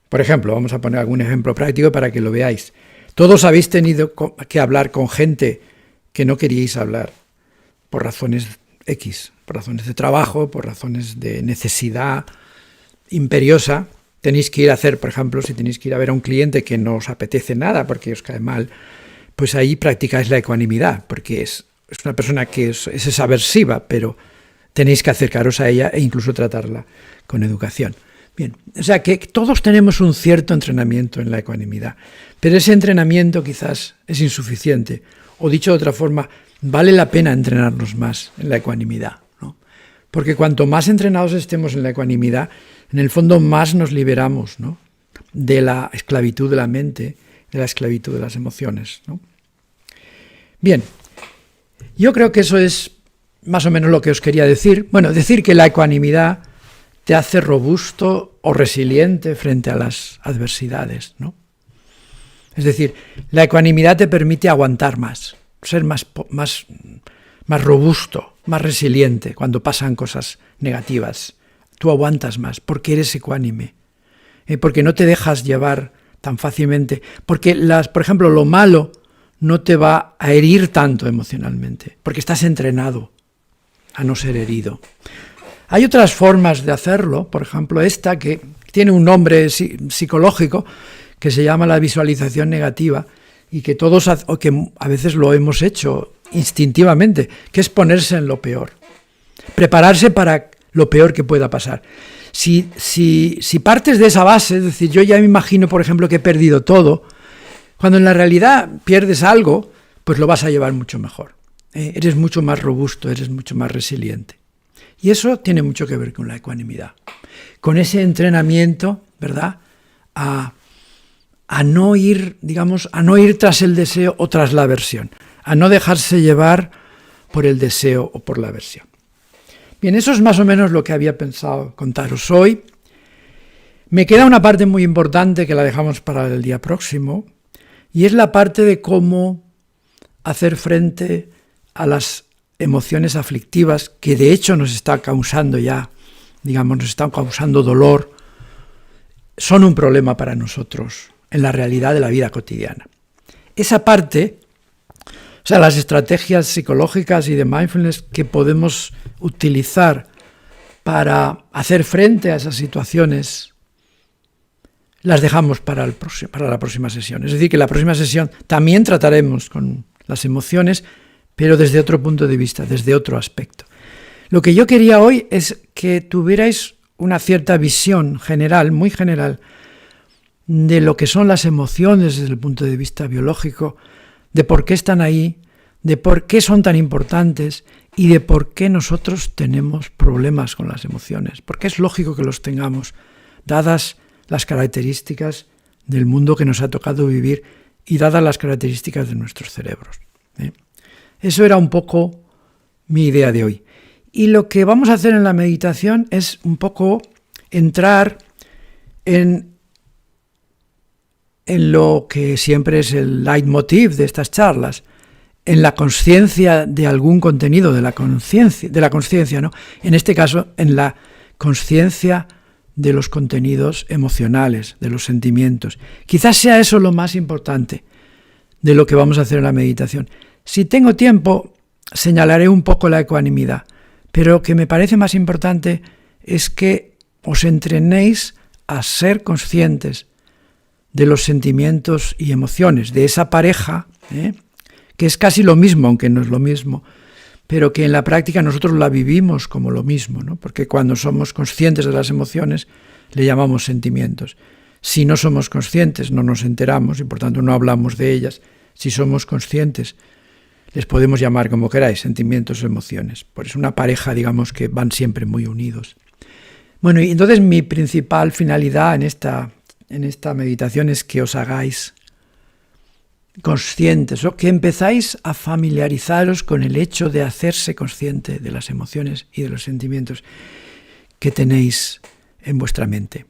Por ejemplo, vamos a poner algún ejemplo práctico para que lo veáis. Todos habéis tenido que hablar con gente que no queríais hablar por razones X, por razones de trabajo, por razones de necesidad imperiosa. Tenéis que ir a hacer, por ejemplo, si tenéis que ir a ver a un cliente que no os apetece nada porque os cae mal, pues ahí practicáis la ecuanimidad, porque es una persona que es aversiva, pero tenéis que acercaros a ella e incluso tratarla con educación. Bien, o sea que todos tenemos un cierto entrenamiento en la ecuanimidad, pero ese entrenamiento quizás es insuficiente, o dicho de otra forma, vale la pena entrenarnos más en la ecuanimidad, ¿no? Porque cuanto más entrenados estemos en la ecuanimidad, en el fondo más nos liberamos, ¿no?, de la esclavitud de la mente, de la esclavitud de las emociones, ¿no? Bien, yo creo que eso es más o menos lo que os quería decir. Bueno, decir que la ecuanimidad te hace robusto o resiliente frente a las adversidades, ¿no? Es decir, la ecuanimidad te permite aguantar más, ser más robusto, más resiliente cuando pasan cosas negativas. Tú aguantas más porque eres ecuánime, porque no te dejas llevar tan fácilmente, porque por ejemplo, lo malo no te va a herir tanto emocionalmente, porque estás entrenado a no ser herido. Hay otras formas de hacerlo, por ejemplo esta que tiene un nombre psicológico que se llama la visualización negativa y que todos, o que a veces lo hemos hecho instintivamente, que es ponerse en lo peor, prepararse para lo peor que pueda pasar. Si partes de esa base, es decir, yo ya me imagino, por ejemplo, que he perdido todo, cuando en la realidad pierdes algo, pues lo vas a llevar mucho mejor. Eres mucho más robusto, eres mucho más resiliente. Y eso tiene mucho que ver con la ecuanimidad, con ese entrenamiento, ¿verdad?, a no ir, digamos, a no ir tras el deseo o tras la aversión, a no dejarse llevar por el deseo o por la aversión. Bien, eso es más o menos lo que había pensado contaros hoy. Me queda una parte muy importante que la dejamos para el día próximo, y es la parte de cómo hacer frente a las emociones aflictivas que de hecho nos está causando ya, digamos, nos están causando dolor, son un problema para nosotros en la realidad de la vida cotidiana. Esa parte, o sea, las estrategias psicológicas y de mindfulness que podemos utilizar para hacer frente a esas situaciones, las dejamos para la próxima sesión. Es decir, que la próxima sesión también trataremos con las emociones, pero desde otro punto de vista, desde otro aspecto. Lo que yo quería hoy es que tuvierais una cierta visión general, muy general, de lo que son las emociones desde el punto de vista biológico, de por qué están ahí, de por qué son tan importantes y de por qué nosotros tenemos problemas con las emociones. Porque es lógico que los tengamos, dadas las características del mundo que nos ha tocado vivir y dadas las características de nuestros cerebros. Eso era un poco mi idea de hoy. Y lo que vamos a hacer en la meditación es un poco entrar en lo que siempre es el leitmotiv de estas charlas, en la consciencia de algún contenido de la conciencia, ¿no? En este caso, en la consciencia de los contenidos emocionales, de los sentimientos. Quizás sea eso lo más importante de lo que vamos a hacer en la meditación. Si tengo tiempo, señalaré un poco la ecuanimidad, pero lo que me parece más importante es que os entrenéis a ser conscientes de los sentimientos y emociones de esa pareja, que es casi lo mismo, aunque no es lo mismo, pero que en la práctica nosotros la vivimos como lo mismo, ¿no? Porque cuando somos conscientes de las emociones, le llamamos sentimientos. Si no somos conscientes, no nos enteramos y por tanto no hablamos de ellas. Si somos conscientes, les podemos llamar como queráis, sentimientos o emociones. Pues es una pareja, digamos, que van siempre muy unidos. Bueno, y entonces mi principal finalidad en esta meditación es que os hagáis conscientes o que empezáis a familiarizaros con el hecho de hacerse consciente de las emociones y de los sentimientos que tenéis en vuestra mente.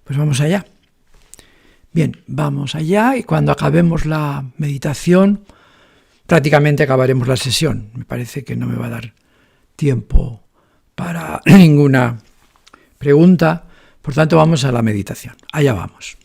Pues vamos allá. Bien, vamos allá y cuando acabemos la meditación, prácticamente acabaremos la sesión. Me parece que no me va a dar tiempo para ninguna pregunta, por tanto vamos a la meditación. Allá vamos.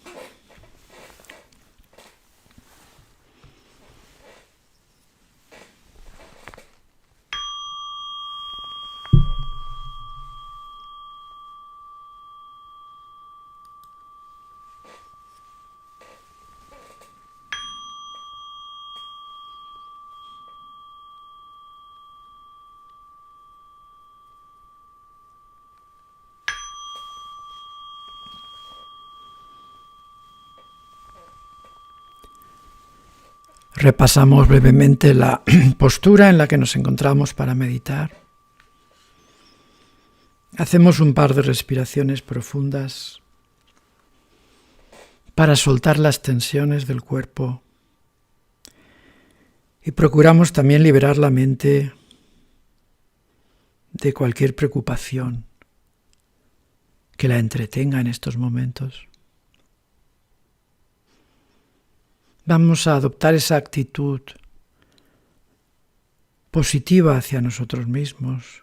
Repasamos brevemente la postura en la que nos encontramos para meditar. Hacemos un par de respiraciones profundas para soltar las tensiones del cuerpo y procuramos también liberar la mente de cualquier preocupación que la entretenga en estos momentos. Vamos a adoptar esa actitud positiva hacia nosotros mismos,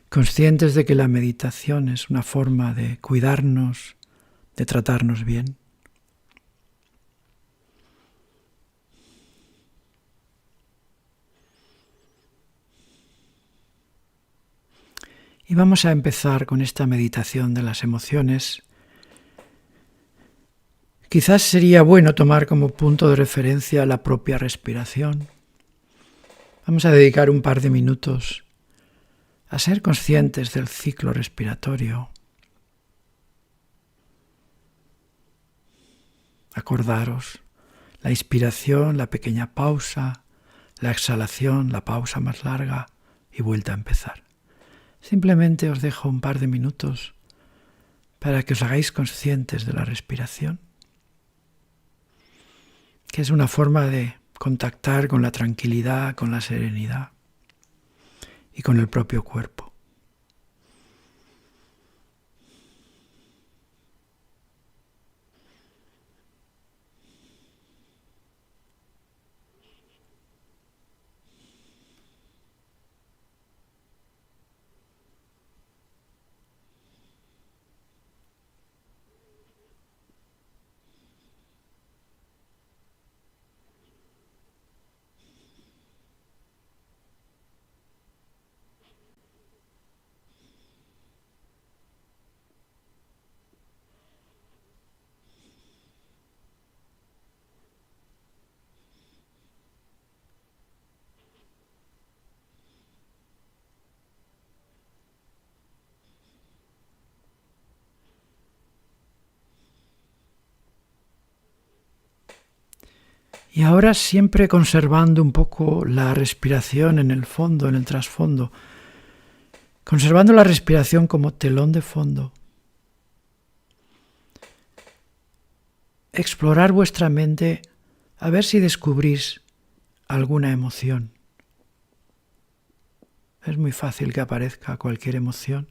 conscientes de que la meditación es una forma de cuidarnos, de tratarnos bien. Y vamos a empezar con esta meditación de las emociones. Quizás sería bueno tomar como punto de referencia la propia respiración. Vamos a dedicar un par de minutos a ser conscientes del ciclo respiratorio. Acordaros, la inspiración, la pequeña pausa, la exhalación, la pausa más larga y vuelta a empezar. Simplemente os dejo un par de minutos para que os hagáis conscientes de la respiración, que es una forma de contactar con la tranquilidad, con la serenidad y con el propio cuerpo. Y ahora siempre conservando un poco la respiración en el fondo, en el trasfondo, conservando la respiración como telón de fondo. Explorar vuestra mente a ver si descubrís alguna emoción. Es muy fácil que aparezca cualquier emoción.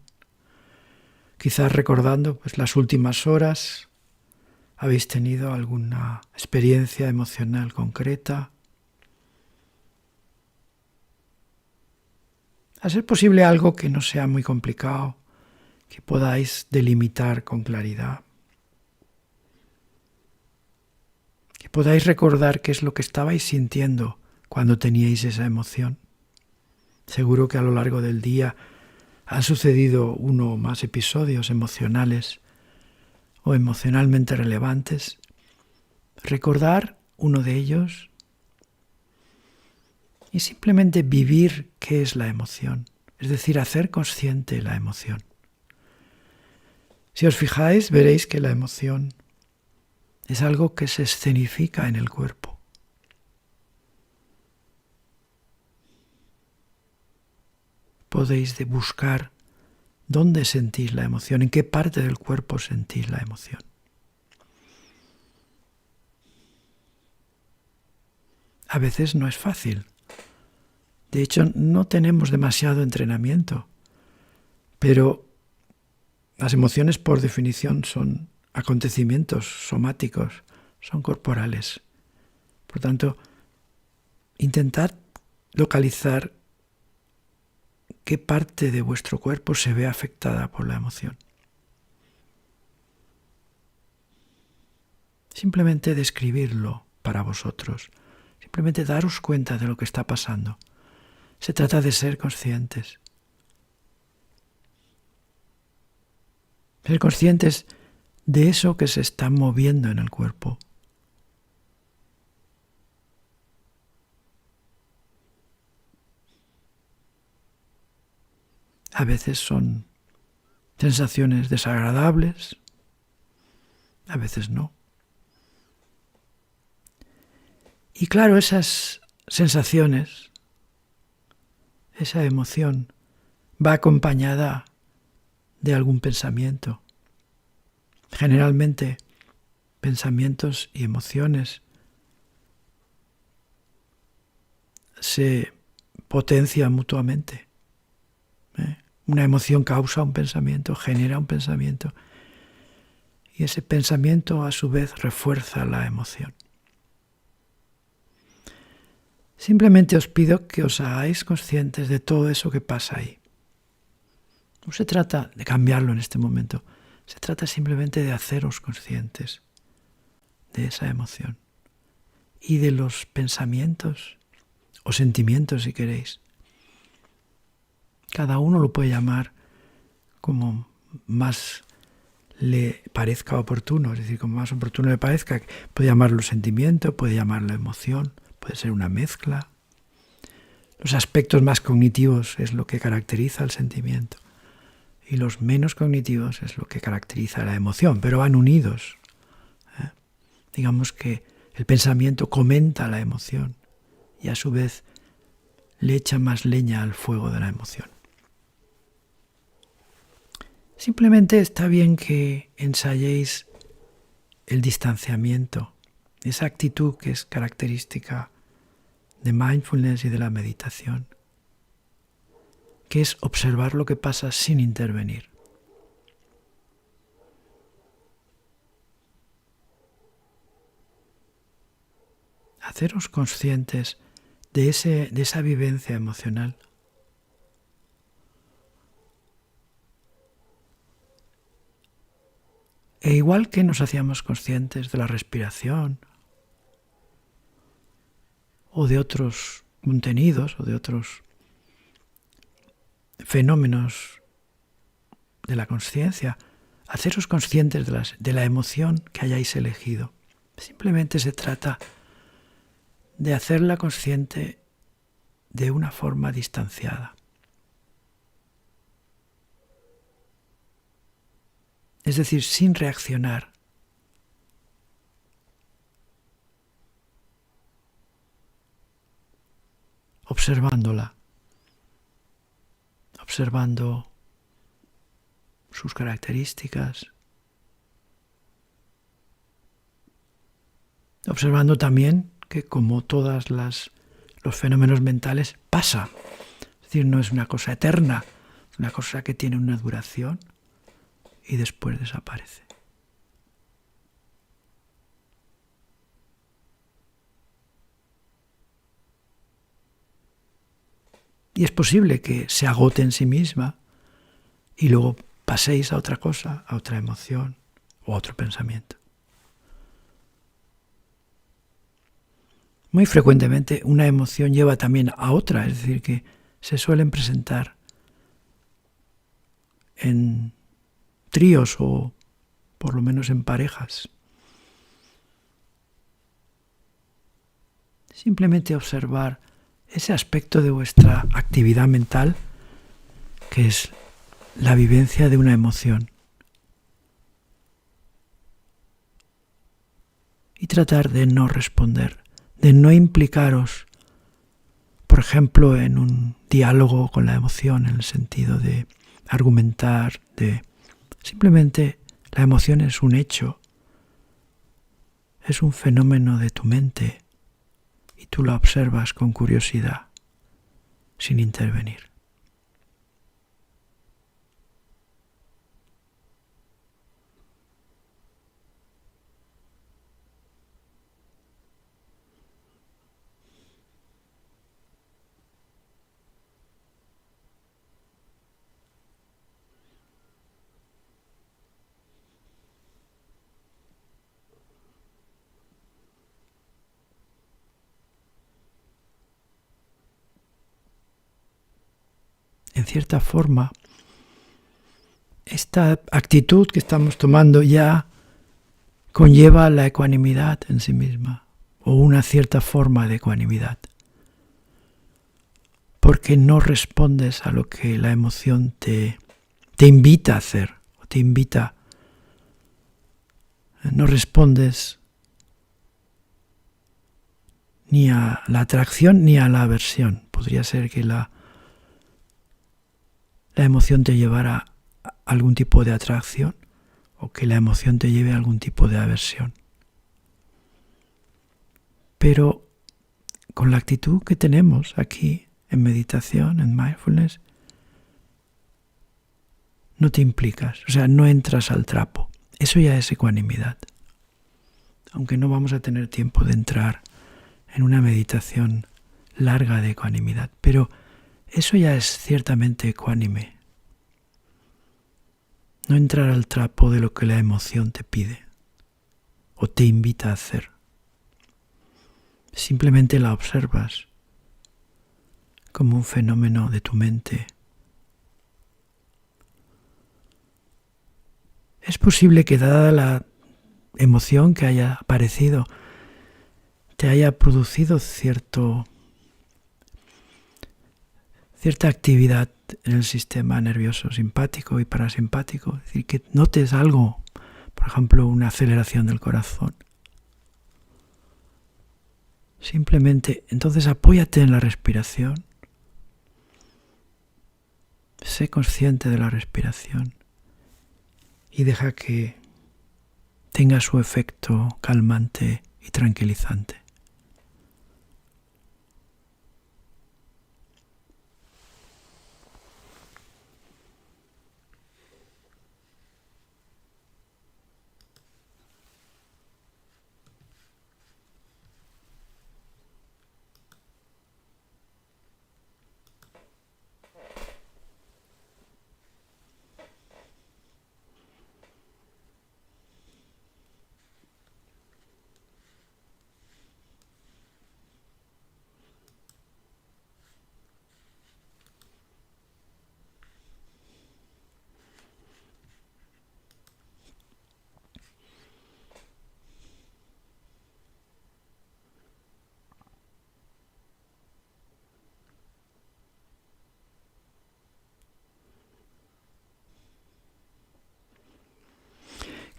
Quizás recordando las últimas horas, habéis tenido alguna experiencia emocional concreta. A ser posible algo que no sea muy complicado, que podáis delimitar con claridad. Que podáis recordar qué es lo que estabais sintiendo cuando teníais esa emoción. Seguro que a lo largo del día han sucedido uno o más episodios emocionales o emocionalmente relevantes. Recordar uno de ellos y simplemente vivir qué es la emoción, es decir, hacer consciente la emoción. Si os fijáis, veréis que la emoción es algo que se escenifica en el cuerpo. Podéis buscar dónde sentís la emoción, en qué parte del cuerpo sentís la emoción. A veces no es fácil. De hecho, no tenemos demasiado entrenamiento, pero las emociones por definición son acontecimientos somáticos, son corporales. Por tanto, intentad localizar qué parte de vuestro cuerpo se ve afectada por la emoción. Simplemente describirlo para vosotros, simplemente daros cuenta de lo que está pasando. Se trata de ser conscientes. Ser conscientes de eso que se está moviendo en el cuerpo. A veces son sensaciones desagradables, a veces no. Y claro, esas sensaciones, esa emoción, va acompañada de algún pensamiento. Generalmente, pensamientos y emociones se potencian mutuamente. Una emoción causa un pensamiento, genera un pensamiento, y ese pensamiento a su vez refuerza la emoción. Simplemente os pido que os hagáis conscientes de todo eso que pasa ahí. No se trata de cambiarlo en este momento, se trata simplemente de haceros conscientes de esa emoción y de los pensamientos o sentimientos, si queréis. Cada uno lo puede llamar como más le parezca oportuno, es decir, como más oportuno le parezca. Puede llamarlo sentimiento, puede llamarlo emoción, puede ser una mezcla. Los aspectos más cognitivos es lo que caracteriza el sentimiento y los menos cognitivos es lo que caracteriza la emoción, pero van unidos. Digamos que el pensamiento comenta la emoción y a su vez le echa más leña al fuego de la emoción. Simplemente está bien que ensayéis el distanciamiento, esa actitud que es característica de mindfulness y de la meditación, que es observar lo que pasa sin intervenir. Haceros conscientes de esa vivencia emocional. E igual que nos hacíamos conscientes de la respiración o de otros contenidos o de otros fenómenos de la consciencia, haceros conscientes de la emoción que hayáis elegido. Simplemente se trata de hacerla consciente de una forma distanciada. Es decir, sin reaccionar. Observándola, observando sus características, observando también que como todos los fenómenos mentales pasa, es decir, no es una cosa eterna, es una cosa que tiene una duración y después desaparece. Y es posible que se agote en sí misma y luego paséis a otra cosa, a otra emoción o a otro pensamiento. Muy frecuentemente una emoción lleva también a otra, es decir, que se suelen presentar en tríos o por lo menos en parejas. Simplemente observar ese aspecto de vuestra actividad mental que es la vivencia de una emoción. Y tratar de no responder, de no implicaros, por ejemplo, en un diálogo con la emoción, en el sentido de argumentar, simplemente la emoción es un hecho, es un fenómeno de tu mente y tú la observas con curiosidad, sin intervenir. En cierta forma, esta actitud que estamos tomando ya conlleva la ecuanimidad en sí misma, o una cierta forma de ecuanimidad, porque no respondes a lo que la emoción te invita a hacer, o te invita, no respondes ni a la atracción ni a la aversión. Podría ser que la emoción te llevara a algún tipo de atracción o que la emoción te lleve a algún tipo de aversión. Pero con la actitud que tenemos aquí en meditación, en mindfulness, no te implicas, o sea, no entras al trapo. Eso ya es ecuanimidad. Aunque no vamos a tener tiempo de entrar en una meditación larga de ecuanimidad, pero eso ya es ciertamente ecuánime. No entrar al trapo de lo que la emoción te pide o te invita a hacer. Simplemente la observas como un fenómeno de tu mente. Es posible que dada la emoción que haya aparecido, te haya producido cierta actividad en el sistema nervioso simpático y parasimpático, es decir, que notes algo, por ejemplo, una aceleración del corazón. Simplemente, entonces apóyate en la respiración, sé consciente de la respiración y deja que tenga su efecto calmante y tranquilizante.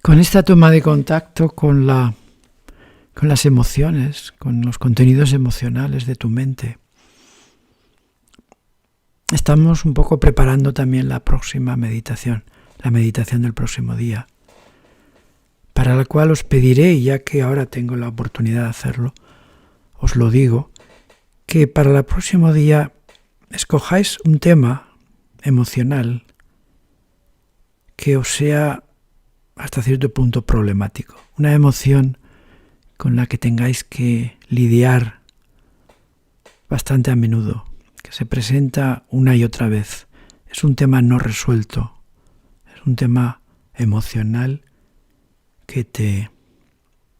Con esta toma de contacto con las emociones, con los contenidos emocionales de tu mente, estamos un poco preparando también la próxima meditación, la meditación del próximo día, para la cual os pediré, ya que ahora tengo la oportunidad de hacerlo, os lo digo, que para el próximo día escojáis un tema emocional que os sea hasta cierto punto problemático, una emoción con la que tengáis que lidiar bastante a menudo, que se presenta una y otra vez. Es un tema no resuelto, es un tema emocional que de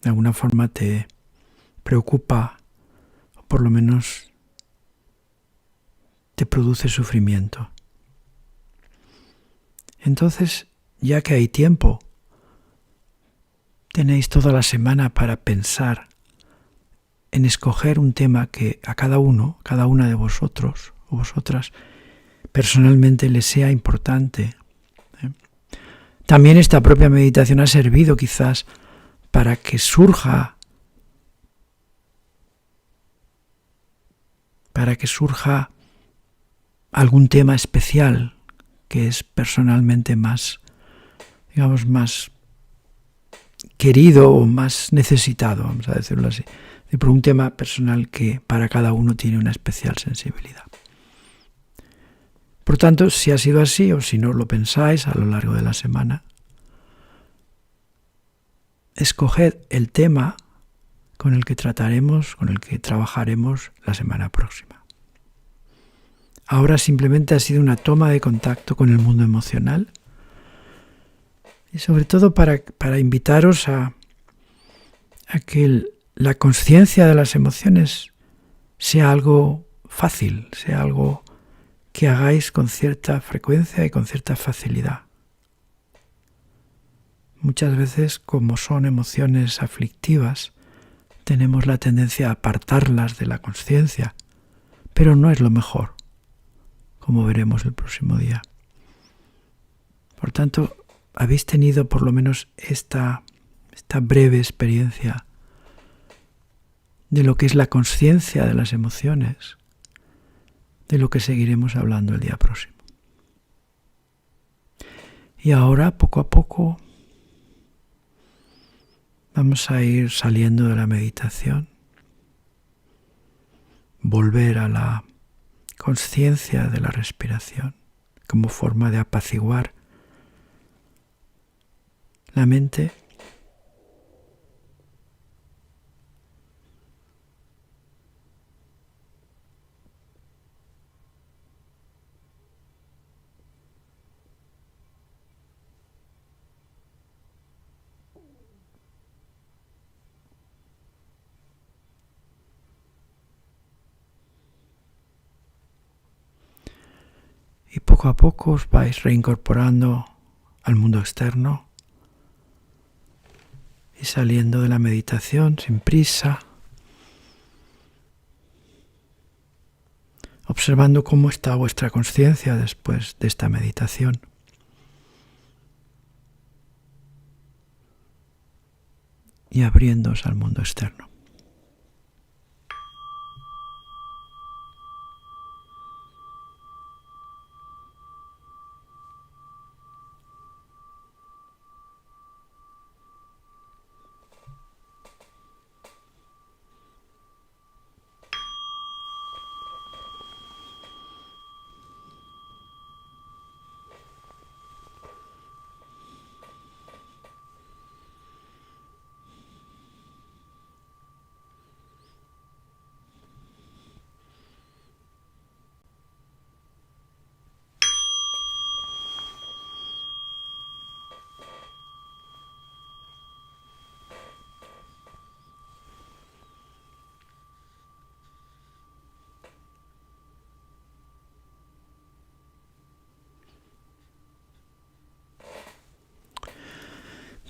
alguna forma te preocupa, o por lo menos te produce sufrimiento. Entonces, ya que hay tiempo, tenéis toda la semana para pensar en escoger un tema que a cada uno, cada una de vosotros o vosotras, personalmente les sea importante. También esta propia meditación ha servido quizás para que surja algún tema especial que es personalmente más, digamos, más querido o más necesitado, vamos a decirlo así, por un tema personal que para cada uno tiene una especial sensibilidad. Por tanto, si ha sido así o si no lo pensáis a lo largo de la semana, escoged el tema con el que trataremos, con el que trabajaremos la semana próxima. Ahora simplemente ha sido una toma de contacto con el mundo emocional y sobre todo para invitaros a que la conciencia de las emociones sea algo fácil, sea algo que hagáis con cierta frecuencia y con cierta facilidad. Muchas veces, como son emociones aflictivas, tenemos la tendencia a apartarlas de la conciencia, pero no es lo mejor, como veremos el próximo día. Por tanto, habéis tenido por lo menos esta breve experiencia de lo que es la conciencia de las emociones, de lo que seguiremos hablando el día próximo. Y ahora, poco a poco, vamos a ir saliendo de la meditación, volver a la conciencia de la respiración como forma de apaciguar la mente y poco a poco os vais reincorporando al mundo externo y saliendo de la meditación sin prisa, observando cómo está vuestra conciencia después de esta meditación. Y abriéndoos al mundo externo.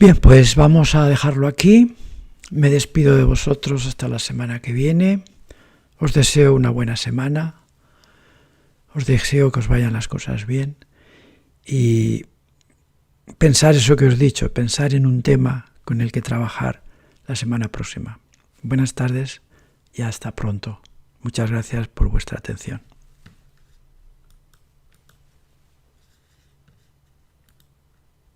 Bien, pues vamos a dejarlo aquí. Me despido de vosotros hasta la semana que viene. Os deseo una buena semana. Os deseo que os vayan las cosas bien. Y pensar eso que os he dicho, pensar en un tema con el que trabajar la semana próxima. Buenas tardes y hasta pronto. Muchas gracias por vuestra atención.